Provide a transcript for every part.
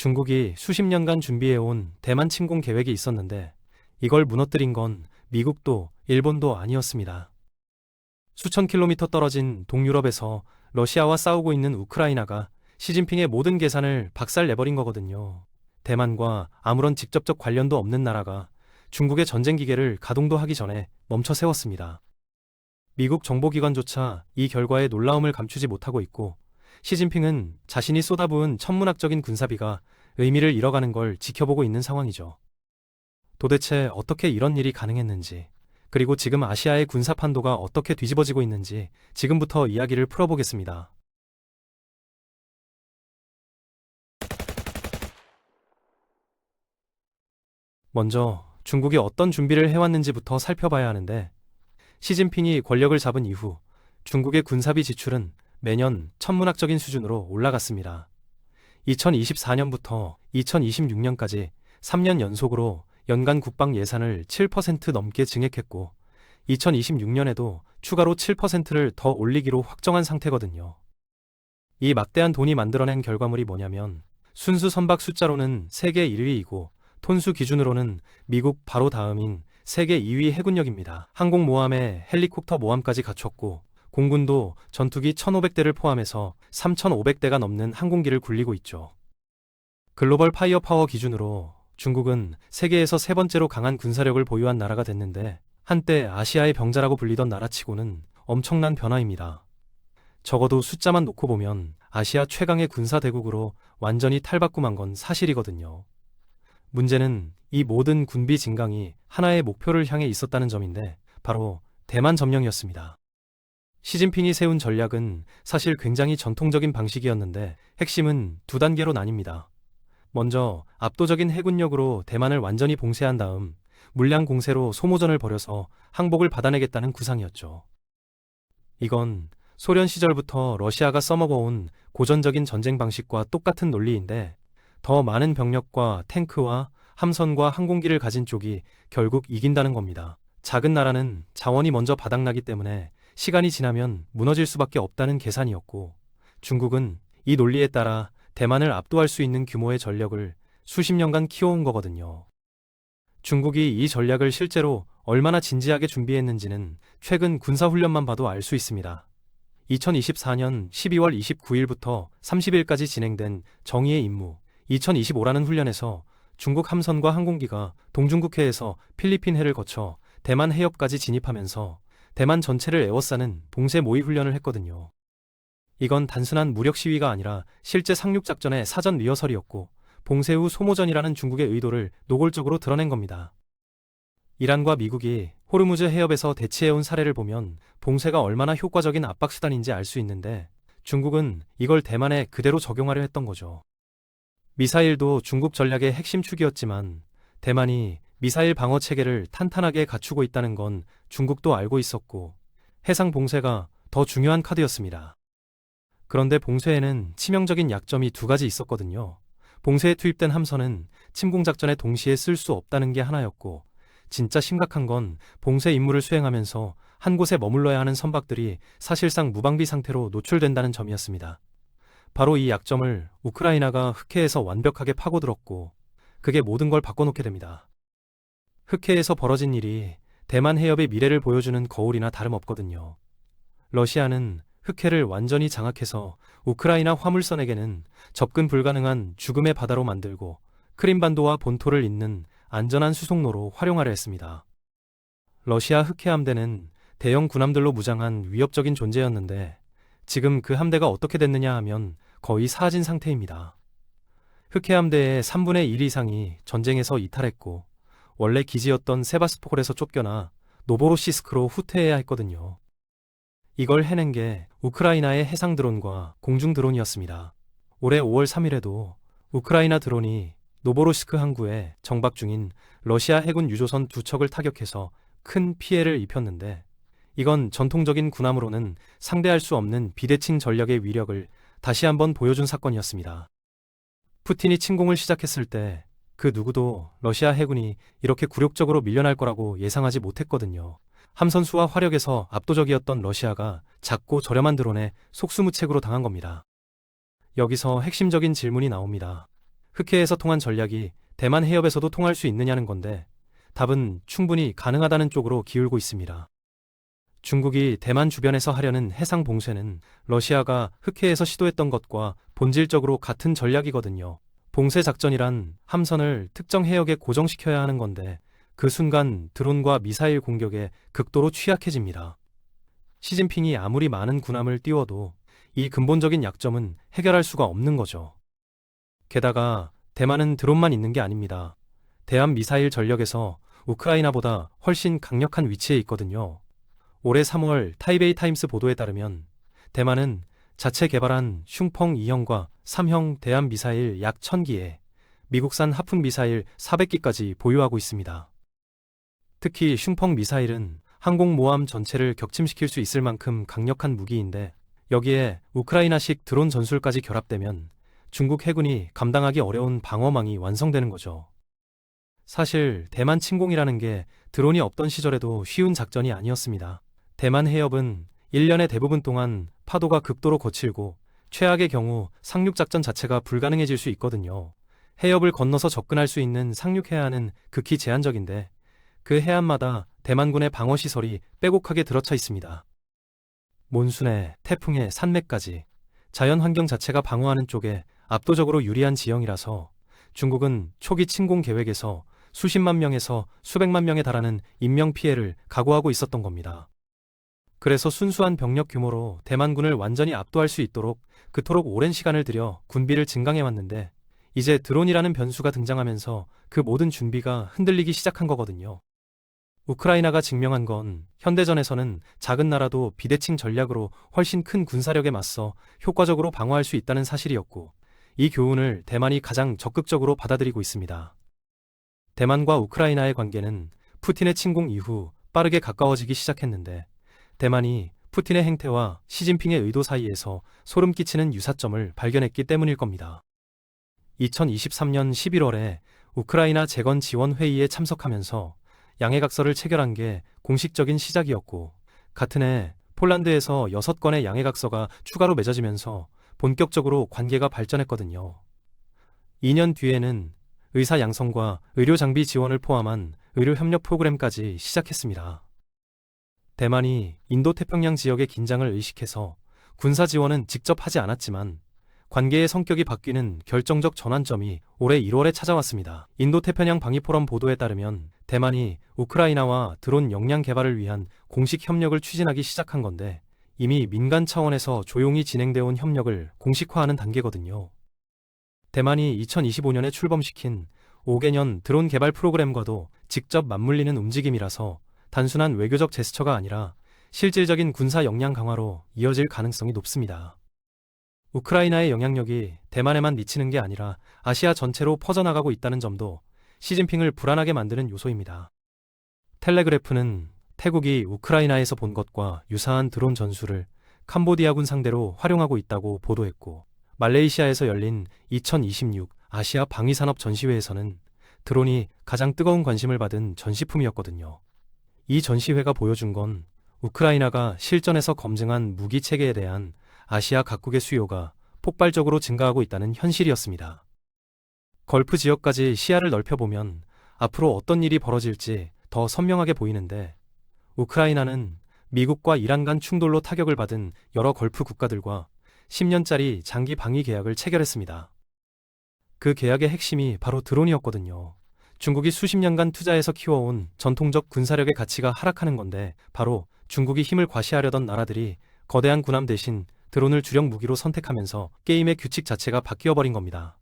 중국이 수십 년간 준비해온 대만 침공 계획이 있었는데 이걸 무너뜨린 건 미국도 일본도 아니었습니다. 수천 킬로미터 떨어진 동유럽에서 러시아와 싸우고 있는 우크라이나가 시진핑의 모든 계산을 박살내버린 거거든요. 대만과 아무런 직접적 관련도 없는 나라가 중국의 전쟁 기계를 가동도 하기 전에 멈춰 세웠습니다. 미국 정보기관조차 이 결과에 놀라움을 감추지 못하고 있고 시진핑은 자신이 쏟아부은 천문학적인 군사비가 의미를 잃어가는 걸 지켜보고 있는 상황이죠. 도대체 어떻게 이런 일이 가능했는지, 그리고 지금 아시아의 군사 판도가 어떻게 뒤집어지고 있는지 지금부터 이야기를 풀어보겠습니다. 먼저 중국이 어떤 준비를 해왔는지부터 살펴봐야 하는데, 시진핑이 권력을 잡은 이후 중국의 군사비 지출은 매년 천문학적인 수준으로 올라갔습니다. 2024년부터 2026년까지 3년 연속으로 연간 국방 예산을 7% 넘게 증액했고 2026년에도 추가로 7%를 더 올리기로 확정한 상태거든요. 이 막대한 돈이 만들어낸 결과물이 뭐냐면 순수 선박 숫자로는 세계 1위이고 톤수 기준으로는 미국 바로 다음인 세계 2위 해군력입니다. 항공모함에 헬리콥터 모함까지 갖췄고 공군도 전투기 1,500대를 포함해서 3,500대가 넘는 항공기를 굴리고 있죠. 글로벌 파이어 파워 기준으로 중국은 세계에서 세 번째로 강한 군사력을 보유한 나라가 됐는데 한때 아시아의 병자라고 불리던 나라치고는 엄청난 변화입니다. 적어도 숫자만 놓고 보면 아시아 최강의 군사대국으로 완전히 탈바꿈한 건 사실이거든요. 문제는 이 모든 군비 증강이 하나의 목표를 향해 있었다는 점인데 바로 대만 점령이었습니다. 시진핑이 세운 전략은 사실 굉장히 전통적인 방식이었는데 핵심은 두 단계로 나뉩니다. 먼저 압도적인 해군력으로 대만을 완전히 봉쇄한 다음 물량 공세로 소모전을 벌여서 항복을 받아내겠다는 구상이었죠. 이건 소련 시절부터 러시아가 써먹어온 고전적인 전쟁 방식과 똑같은 논리인데 더 많은 병력과 탱크와 함선과 항공기를 가진 쪽이 결국 이긴다는 겁니다. 작은 나라는 자원이 먼저 바닥나기 때문에 시간이 지나면 무너질 수밖에 없다는 계산이었고 중국은 이 논리에 따라 대만을 압도할 수 있는 규모의 전력을 수십 년간 키워온 거거든요. 중국이 이 전략을 실제로 얼마나 진지하게 준비했는지는 최근 군사훈련만 봐도 알 수 있습니다. 2024년 12월 29일부터 30일까지 진행된 정의의 임무 2025라는 훈련에서 중국 함선과 항공기가 동중국해에서 필리핀 해를 거쳐 대만 해협까지 진입하면서 대만 전체를 에워싸는 봉쇄 모의 훈련을 했거든요. 이건 단순한 무력 시위가 아니라 실제 상륙작전의 사전 리허설이었고 봉쇄 후 소모전이라는 중국의 의도를 노골적으로 드러낸 겁니다. 이란과 미국이 호르무즈 해협에서 대치해온 사례를 보면 봉쇄가 얼마나 효과적인 압박수단인지 알 수 있는데 중국은 이걸 대만에 그대로 적용하려 했던 거죠. 미사일도 중국 전략의 핵심 축이었지만 대만이 미사일 방어 체계를 탄탄하게 갖추고 있다는 건 중국도 알고 있었고 해상 봉쇄가 더 중요한 카드였습니다. 그런데 봉쇄에는 치명적인 약점이 두 가지 있었거든요. 봉쇄에 투입된 함선은 침공작전에 동시에 쓸 수 없다는 게 하나였고 진짜 심각한 건 봉쇄 임무를 수행하면서 한 곳에 머물러야 하는 선박들이 사실상 무방비 상태로 노출된다는 점이었습니다. 바로 이 약점을 우크라이나가 흑해에서 완벽하게 파고들었고 그게 모든 걸 바꿔놓게 됩니다. 흑해에서 벌어진 일이 대만 해협의 미래를 보여주는 거울이나 다름없거든요. 러시아는 흑해를 완전히 장악해서 우크라이나 화물선에게는 접근 불가능한 죽음의 바다로 만들고 크림반도와 본토를 잇는 안전한 수송로로 활용하려 했습니다. 러시아 흑해 함대는 대형 군함들로 무장한 위협적인 존재였는데 지금 그 함대가 어떻게 됐느냐 하면 거의 사라진 상태입니다. 흑해 함대의 3분의 1 이상이 전쟁에서 이탈했고 원래 기지였던 세바스토폴에서 쫓겨나 노보로시스크로 후퇴해야 했거든요. 이걸 해낸 게 우크라이나의 해상 드론과 공중 드론이었습니다. 올해 5월 3일에도 우크라이나 드론이 노보로시스크 항구에 정박 중인 러시아 해군 유조선 2척을 타격해서 큰 피해를 입혔는데 이건 전통적인 군함으로는 상대할 수 없는 비대칭 전력의 위력을 다시 한번 보여준 사건이었습니다. 푸틴이 침공을 시작했을 때 그 누구도 러시아 해군이 이렇게 굴욕적으로 밀려날 거라고 예상하지 못했거든요. 함선수와 화력에서 압도적이었던 러시아가 작고 저렴한 드론에 속수무책으로 당한 겁니다. 여기서 핵심적인 질문이 나옵니다. 흑해에서 통한 전략이 대만 해협에서도 통할 수 있느냐는 건데 답은 충분히 가능하다는 쪽으로 기울고 있습니다. 중국이 대만 주변에서 하려는 해상 봉쇄는 러시아가 흑해에서 시도했던 것과 본질적으로 같은 전략이거든요. 봉쇄 작전이란 함선을 특정 해역에 고정시켜야 하는 건데 그 순간 드론과 미사일 공격에 극도로 취약해집니다. 시진핑이 아무리 많은 군함을 띄워도 이 근본적인 약점은 해결할 수가 없는 거죠. 게다가 대만은 드론만 있는 게 아닙니다. 대함 미사일 전력에서 우크라이나보다 훨씬 강력한 위치에 있거든요. 올해 3월 타이베이 타임스 보도에 따르면 대만은 자체 개발한 슝펑 2형과 3형 대함 미사일 약 1000기에 미국산 하푼 미사일 400기까지 보유하고 있습니다. 특히 슝펑 미사일은 항공모함 전체를 격침시킬 수 있을 만큼 강력한 무기인데 여기에 우크라이나식 드론 전술까지 결합되면 중국 해군이 감당하기 어려운 방어망이 완성되는 거죠. 사실 대만 침공이라는 게 드론이 없던 시절에도 쉬운 작전이 아니었습니다. 대만 해협은 1년의 대부분 동안 파도가 극도로 거칠고 최악의 경우 상륙작전 자체가 불가능해질 수 있거든요. 해협을 건너서 접근할 수 있는 상륙해안은 극히 제한적인데 그 해안마다 대만군의 방어시설이 빼곡하게 들어차 있습니다. 몬순에 태풍에 산맥까지 자연 환경 자체가 방어하는 쪽에 압도적으로 유리한 지형이라서 중국은 초기 침공 계획에서 수십만 명에서 수백만 명에 달하는 인명피해를 각오하고 있었던 겁니다. 그래서 순수한 병력 규모로 대만군을 완전히 압도할 수 있도록 그토록 오랜 시간을 들여 군비를 증강해왔는데 이제 드론이라는 변수가 등장하면서 그 모든 준비가 흔들리기 시작한 거거든요. 우크라이나가 증명한 건 현대전에서는 작은 나라도 비대칭 전략으로 훨씬 큰 군사력에 맞서 효과적으로 방어할 수 있다는 사실이었고 이 교훈을 대만이 가장 적극적으로 받아들이고 있습니다. 대만과 우크라이나의 관계는 푸틴의 침공 이후 빠르게 가까워지기 시작했는데 대만이 푸틴의 행태와 시진핑의 의도 사이에서 소름 끼치는 유사점을 발견했기 때문일 겁니다. 2023년 11월에 우크라이나 재건 지원 회의에 참석하면서 양해각서를 체결한 게 공식적인 시작이었고 같은 해 폴란드에서 6건의 양해각서가 추가로 맺어지면서 본격적으로 관계가 발전했거든요. 2년 뒤에는 의사 양성과 의료 장비 지원을 포함한 의료 협력 프로그램까지 시작했습니다. 대만이 인도태평양 지역의 긴장을 의식해서 군사 지원은 직접 하지 않았지만 관계의 성격이 바뀌는 결정적 전환점이 올해 1월에 찾아왔습니다. 인도태평양 방위포럼 보도에 따르면 대만이 우크라이나와 드론 역량 개발을 위한 공식 협력을 추진하기 시작한 건데 이미 민간 차원에서 조용히 진행되어 온 협력을 공식화하는 단계거든요. 대만이 2025년에 출범시킨 5개년 드론 개발 프로그램과도 직접 맞물리는 움직임이라서 단순한 외교적 제스처가 아니라 실질적인 군사 역량 강화로 이어질 가능성이 높습니다. 우크라이나의 영향력이 대만에만 미치는 게 아니라 아시아 전체로 퍼져나가고 있다는 점도 시진핑을 불안하게 만드는 요소입니다. 텔레그래프는 태국이 우크라이나에서 본 것과 유사한 드론 전술을 캄보디아군 상대로 활용하고 있다고 보도했고 말레이시아에서 열린 2026 아시아 방위산업 전시회에서는 드론이 가장 뜨거운 관심을 받은 전시품이었거든요. 이 전시회가 보여준 건 우크라이나가 실전에서 검증한 무기 체계에 대한 아시아 각국의 수요가 폭발적으로 증가하고 있다는 현실이었습니다. 걸프 지역까지 시야를 넓혀보면 앞으로 어떤 일이 벌어질지 더 선명하게 보이는데 우크라이나는 미국과 이란 간 충돌로 타격을 받은 여러 걸프 국가들과 10년짜리 장기 방위 계약을 체결했습니다. 그 계약의 핵심이 바로 드론이었거든요. 중국이 수십 년간 투자해서 키워온 전통적 군사력의 가치가 하락하는 건데 바로 중국이 힘을 과시하려던 나라들이 거대한 군함 대신 드론을 주력 무기로 선택하면서 게임의 규칙 자체가 바뀌어버린 겁니다.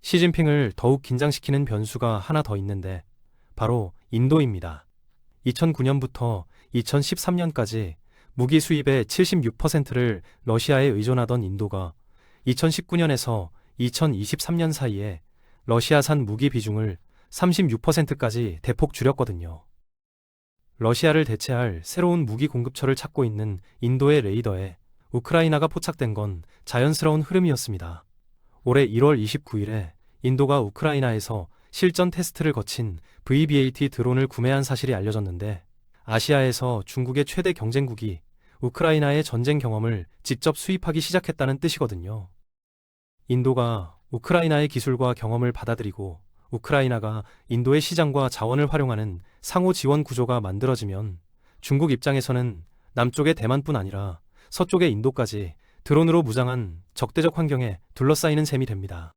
시진핑을 더욱 긴장시키는 변수가 하나 더 있는데 바로 인도입니다. 2009년부터 2013년까지 무기 수입의 76%를 러시아에 의존하던 인도가 2019년에서 2023년 사이에 러시아산 무기 비중을 36%까지 대폭 줄였거든요. 러시아를 대체할 새로운 무기 공급처를 찾고 있는 인도의 레이더에 우크라이나가 포착된 건 자연스러운 흐름이었습니다. 올해 1월 29일에 인도가 우크라이나에서 실전 테스트를 거친 VBAT 드론을 구매한 사실이 알려졌는데 아시아에서 중국의 최대 경쟁국이 우크라이나의 전쟁 경험을 직접 수입하기 시작했다는 뜻이거든요. 인도가 우크라이나의 기술과 경험을 받아들이고 우크라이나가 인도의 시장과 자원을 활용하는 상호 지원 구조가 만들어지면 중국 입장에서는 남쪽의 대만뿐 아니라 서쪽의 인도까지 드론으로 무장한 적대적 환경에 둘러싸이는 셈이 됩니다.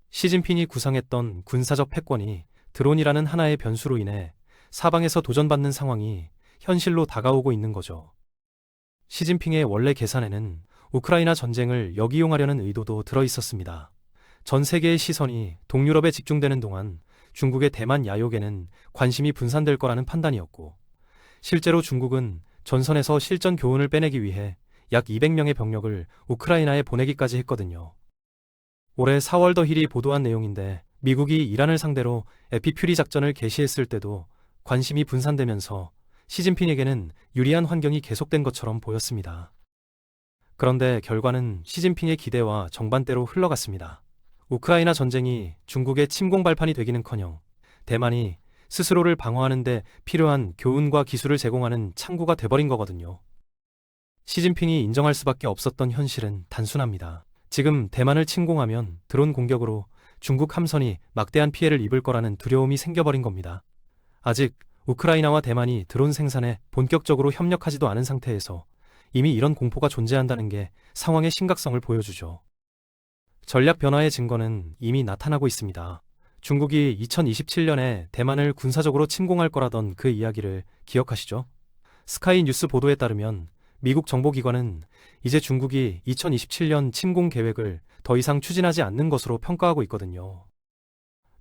시진핑이 구상했던 군사적 패권이 드론이라는 하나의 변수로 인해 사방에서 도전받는 상황이 현실로 다가오고 있는 거죠. 시진핑의 원래 계산에는 우크라이나 전쟁을 역이용하려는 의도도 들어 있었습니다. 전 세계의 시선이 동유럽에 집중되는 동안 중국의 대만 야욕에는 관심이 분산될 거라는 판단이었고, 실제로 중국은 전선에서 실전 교훈을 빼내기 위해 약 200명의 병력을 우크라이나에 보내기까지 했거든요. 올해 4월 더 힐이 보도한 내용인데, 미국이 이란을 상대로 에피퓨리 작전을 개시했을 때도 관심이 분산되면서 시진핑에게는 유리한 환경이 계속된 것처럼 보였습니다. 그런데 결과는 시진핑의 기대와 정반대로 흘러갔습니다. 우크라이나 전쟁이 중국의 침공 발판이 되기는커녕 대만이 스스로를 방어하는 데 필요한 교훈과 기술을 제공하는 창구가 돼버린 거거든요. 시진핑이 인정할 수밖에 없었던 현실은 단순합니다. 지금 대만을 침공하면 드론 공격으로 중국 함선이 막대한 피해를 입을 거라는 두려움이 생겨버린 겁니다. 아직 우크라이나와 대만이 드론 생산에 본격적으로 협력하지도 않은 상태에서 이미 이런 공포가 존재한다는 게 상황의 심각성을 보여주죠. 전략 변화의 증거는 이미 나타나고 있습니다. 중국이 2027년에 대만을 군사적으로 침공할 거라던 그 이야기를 기억하시죠? 스카이 뉴스 보도에 따르면 미국 정보기관은 이제 중국이 2027년 침공 계획을 더 이상 추진하지 않는 것으로 평가하고 있거든요.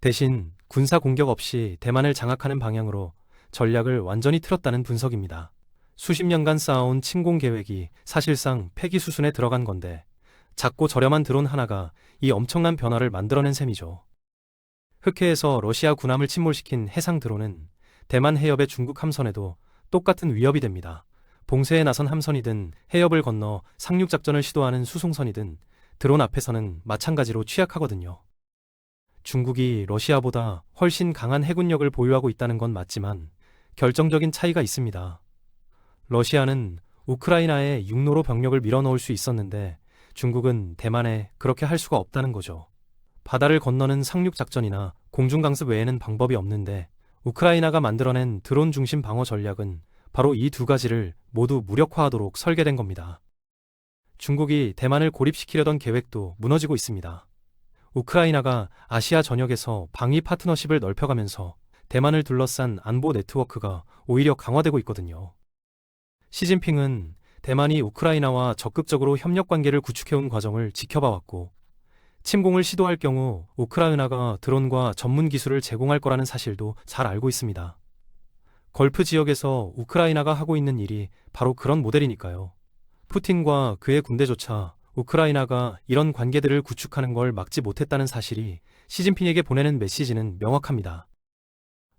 대신 군사 공격 없이 대만을 장악하는 방향으로 전략을 완전히 틀었다는 분석입니다. 수십 년간 쌓아온 침공 계획이 사실상 폐기 수순에 들어간 건데, 작고 저렴한 드론 하나가 이 엄청난 변화를 만들어낸 셈이죠. 흑해에서 러시아 군함을 침몰시킨 해상 드론은 대만 해협의 중국 함선에도 똑같은 위협이 됩니다. 봉쇄에 나선 함선이든 해협을 건너 상륙작전을 시도하는 수송선이든 드론 앞에서는 마찬가지로 취약하거든요. 중국이 러시아보다 훨씬 강한 해군력을 보유하고 있다는 건 맞지만 결정적인 차이가 있습니다. 러시아는 우크라이나에 육로로 병력을 밀어넣을 수 있었는데 중국은 대만에 그렇게 할 수가 없다는 거죠. 바다를 건너는 상륙작전이나 공중강습 외에는 방법이 없는데, 우크라이나가 만들어낸 드론 중심 방어 전략은 바로 이 두 가지를 모두 무력화하도록 설계된 겁니다. 중국이 대만을 고립시키려던 계획도 무너지고 있습니다. 우크라이나가 아시아 전역에서 방위 파트너십을 넓혀가면서 대만을 둘러싼 안보 네트워크가 오히려 강화되고 있거든요. 시진핑은 대만이 우크라이나와 적극적으로 협력 관계를 구축해온 과정을 지켜봐왔고, 침공을 시도할 경우 우크라이나가 드론과 전문 기술을 제공할 거라는 사실도 잘 알고 있습니다. 걸프 지역에서 우크라이나가 하고 있는 일이 바로 그런 모델이니까요. 푸틴과 그의 군대조차 우크라이나가 이런 관계들을 구축하는 걸 막지 못했다는 사실이 시진핑에게 보내는 메시지는 명확합니다.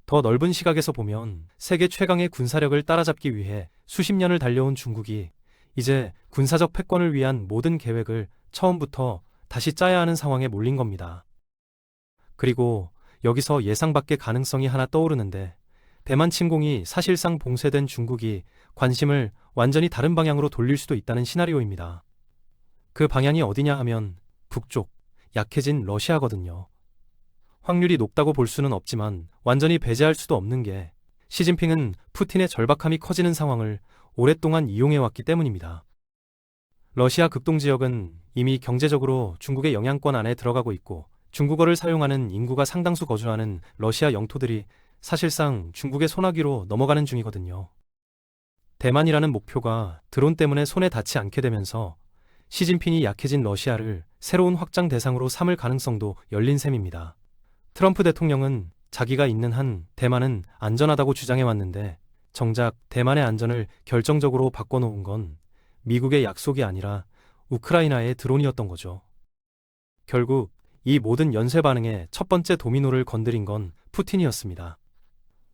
더 넓은 시각에서 보면 세계 최강의 군사력을 따라잡기 위해 수십 년을 달려온 중국이 이제 군사적 패권을 위한 모든 계획을 처음부터 다시 짜야 하는 상황에 몰린 겁니다. 그리고 여기서 예상 밖의 가능성이 하나 떠오르는데, 대만 침공이 사실상 봉쇄된 중국이 관심을 완전히 다른 방향으로 돌릴 수도 있다는 시나리오입니다. 그 방향이 어디냐 하면 북쪽, 약해진 러시아거든요. 확률이 높다고 볼 수는 없지만 완전히 배제할 수도 없는 게, 시진핑은 푸틴의 절박함이 커지는 상황을 오랫동안 이용해왔기 때문입니다. 러시아 극동 지역은 이미 경제적으로 중국의 영향권 안에 들어가고 있고, 중국어를 사용하는 인구가 상당수 거주하는 러시아 영토들이 사실상 중국의 손아귀로 넘어가는 중이거든요. 대만이라는 목표가 드론 때문에 손에 닿지 않게 되면서 시진핑이 약해진 러시아를 새로운 확장 대상으로 삼을 가능성도 열린 셈입니다. 트럼프 대통령은 자기가 있는 한 대만은 안전하다고 주장해왔는데, 정작 대만의 안전을 결정적으로 바꿔놓은 건 미국의 약속이 아니라 우크라이나의 드론이었던 거죠. 결국 이 모든 연쇄 반응의 첫 번째 도미노를 건드린 건 푸틴이었습니다.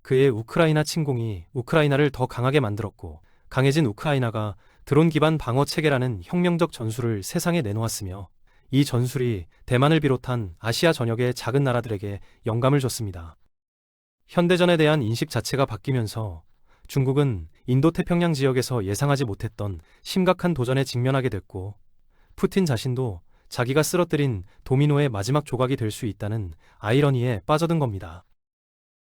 그의 우크라이나 침공이 우크라이나를 더 강하게 만들었고, 강해진 우크라이나가 드론 기반 방어 체계라는 혁명적 전술을 세상에 내놓았으며, 이 전술이 대만을 비롯한 아시아 전역의 작은 나라들에게 영감을 줬습니다. 현대전에 대한 인식 자체가 바뀌면서 중국은 인도태평양 지역에서 예상하지 못했던 심각한 도전에 직면하게 됐고, 푸틴 자신도 자기가 쓰러뜨린 도미노의 마지막 조각이 될 수 있다는 아이러니에 빠져든 겁니다.